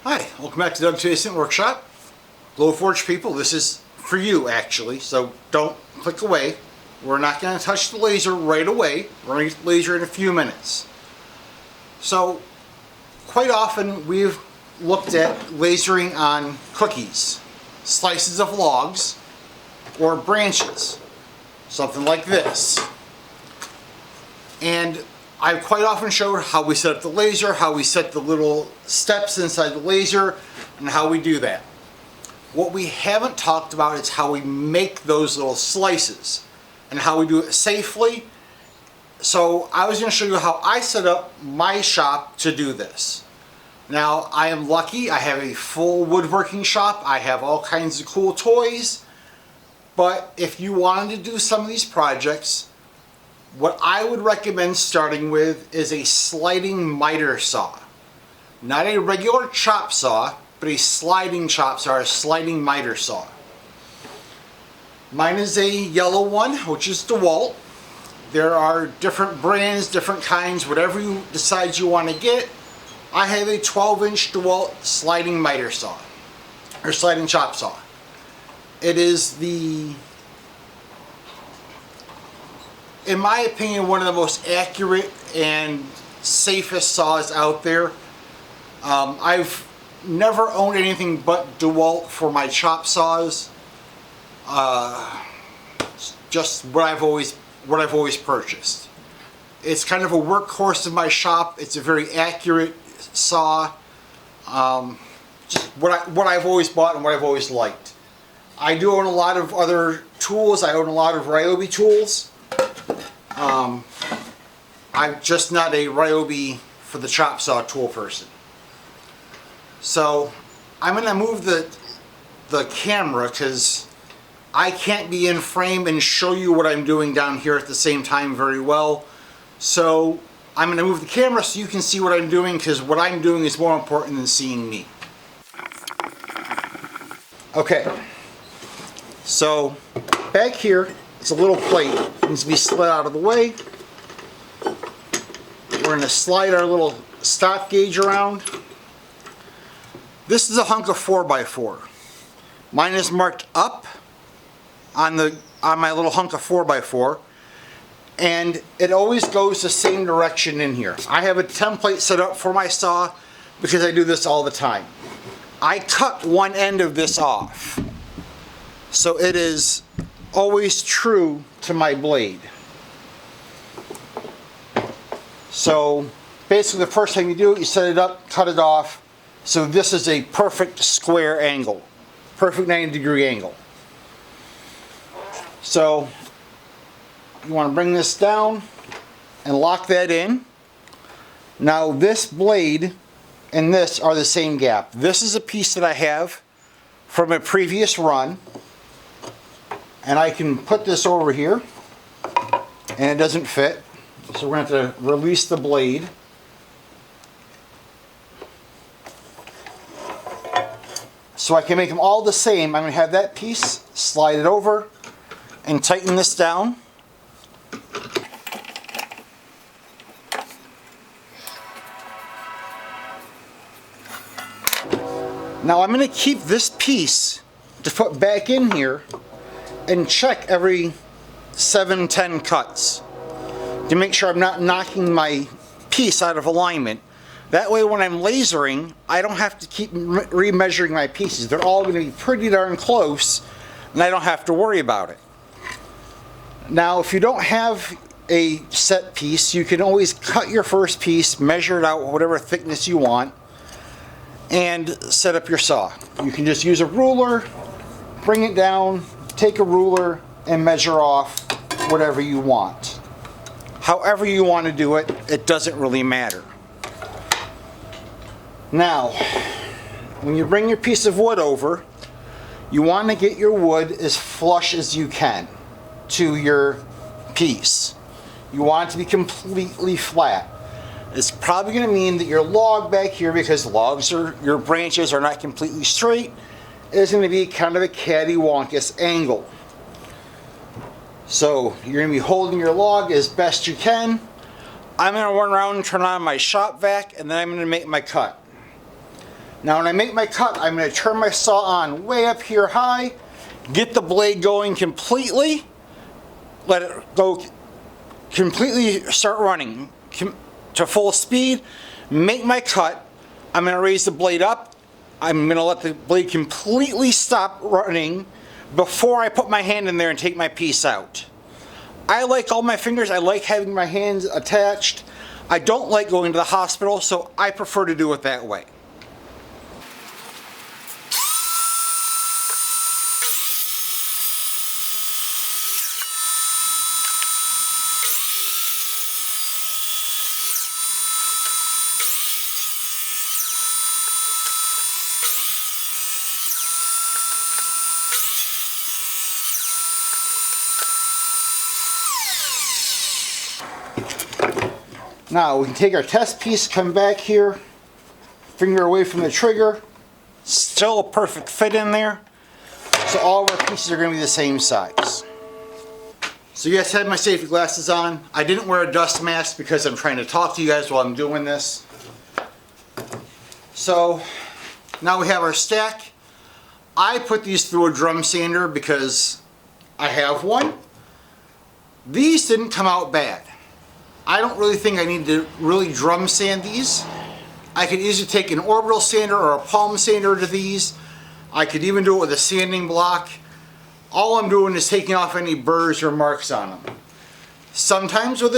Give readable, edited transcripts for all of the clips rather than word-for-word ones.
Hi, welcome back to Doug's Basement Workshop. Glowforge people, this is for you actually, so don't click away. We're not going to touch the laser right away. We're going to get the laser in a few minutes. So, quite often we've looked at lasering on cookies, slices of logs, or branches. Something like this. And I've quite often showed how we set up the laser, how we set the little steps inside the laser, and how we do that. What we haven't talked about is how we make those little slices and how we do it safely. So I was going to show you how I set up my shop to do this. Now I am lucky, I have a full woodworking shop, I have all kinds of cool toys, but if you wanted to do some of these projects, what I would recommend starting with is a sliding miter saw. Not a regular chop saw, but a sliding chop saw, or a sliding miter saw. Mine is a yellow one, which is DEWALT. There are different brands, different kinds, whatever you decide you want to get. I have a 12-inch DEWALT sliding miter saw, or sliding chop saw. It is in my opinion, one of the most accurate and safest saws out there. I've never owned anything but DEWALT for my chop saws. Just what I've always purchased. It's kind of a workhorse of my shop. It's a very accurate saw. Just what I've always bought and what I've always liked. I do own a lot of other tools. I own a lot of Ryobi tools. I'm just not a Ryobi for the chop saw tool person. So I'm going to move the camera because I can't be in frame and show you what I'm doing down here at the same time very well. So I'm going to move the camera so you can see what I'm doing, because what I'm doing is more important than seeing me. Okay, so back here it's a little plate. It needs to be slid out of the way. We're going to slide our little stop gauge around. This is a hunk of 4x4. Mine is marked up on my little hunk of 4x4, and it always goes the same direction in here. I have a template set up for my saw because I do this all the time. I cut one end of this off, so it is always true to my blade. So basically the first thing you do, you set it up, cut it off, so this is a perfect square angle, perfect 90-degree angle. So you want to bring this down and lock that in. Now this blade and this are the same gap. This is a piece that I have from a previous run, and I can put this over here and it doesn't fit, so we're going to have to release the blade. So I can make them all the same. I'm going to have that piece, slide it over and tighten this down. Now I'm going to keep this piece to put back in here and check every 7-10 cuts to make sure I'm not knocking my piece out of alignment. That way when I'm lasering, I don't have to keep remeasuring my pieces. They're all going to be pretty darn close and I don't have to worry about it. Now if you don't have a set piece, you can always cut your first piece, measure it out whatever thickness you want, and set up your saw. You can just use a ruler, bring it down, take a ruler and measure off whatever you want. However you want to do it, it doesn't really matter. Now, when you bring your piece of wood over, you want to get your wood as flush as you can to your piece. You want it to be completely flat. It's probably going to mean that your log back here, because your branches are not completely straight, is going to be kind of a cattywampus angle. So you're going to be holding your log as best you can. I'm going to run around and turn on my shop vac, and then I'm going to make my cut. Now when I make my cut, I'm going to turn my saw on way up here high, get the blade going completely, let it go completely, start running to full speed, make my cut. I'm going to raise the blade up. I'm going to let the blade completely stop running before I put my hand in there and take my piece out. I like all my fingers. I like having my hands attached. I don't like going to the hospital, so I prefer to do it that way. Now we can take our test piece, come back here, finger away from the trigger, still a perfect fit in there. So all of our pieces are going to be the same size. So yes, I had my safety glasses on. I didn't wear a dust mask because I'm trying to talk to you guys while I'm doing this. So now we have our stack. I put these through a drum sander because I have one. These didn't come out bad. I don't really think I need to really drum sand these. I could easily take an orbital sander or a palm sander to these. I could even do it with a sanding block. All I'm doing is taking off any burrs or marks on them. Sometimes with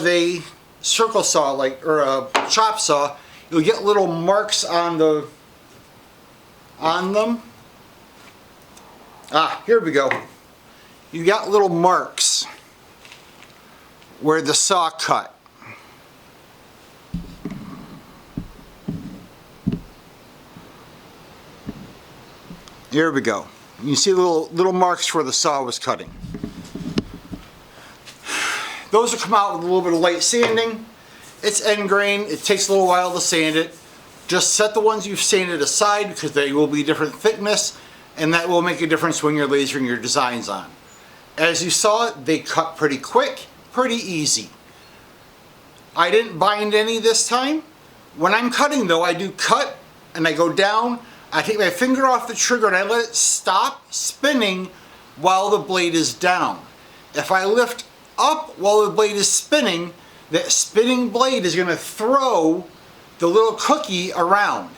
a circle saw or a chop saw, you'll get little marks on them. Here we go. You got little marks where the saw cut. Here we go. You see little marks where the saw was cutting. Those will come out with a little bit of light sanding. It's end grain. It takes a little while to sand it. Just set the ones you've sanded aside because they will be different thickness, and that will make a difference when you're lasering your designs on. As you saw, they cut pretty quick. Pretty easy. I didn't bind any this time. When I'm cutting though, I do cut and I go down, I take my finger off the trigger and I let it stop spinning while the blade is down. If I lift up while the blade is spinning, that spinning blade is going to throw the little cookie around.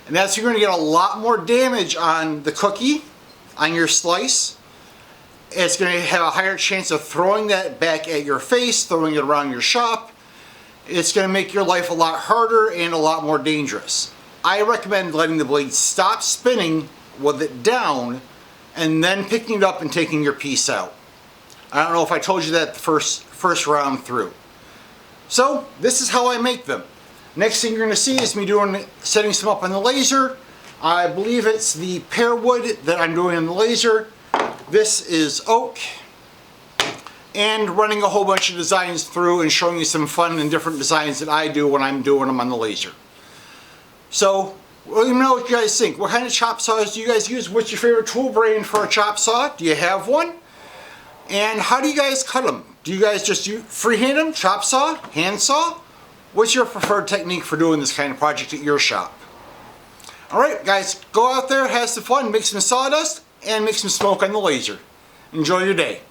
And that's, you're going to get a lot more damage on the cookie, on your slice. It's going to have a higher chance of throwing that back at your face, throwing it around your shop. It's going to make your life a lot harder and a lot more dangerous. I recommend letting the blade stop spinning with it down and then picking it up and taking your piece out. I don't know if I told you that the first round through. So this is how I make them. Next thing you're going to see is me setting some up on the laser. I believe it's the pear wood that I'm doing on the laser. This is oak, and running a whole bunch of designs through and showing you some fun and different designs that I do when I'm doing them on the laser. So let me know what you guys think. What kind of chop saws do you guys use? What's your favorite tool brand for a chop saw? Do you have one? And how do you guys cut them? Do you guys just freehand them, chop saw, hand saw? What's your preferred technique for doing this kind of project at your shop? Alright guys, go out there, have some fun, make some sawdust, and make some smoke on the laser. Enjoy your day.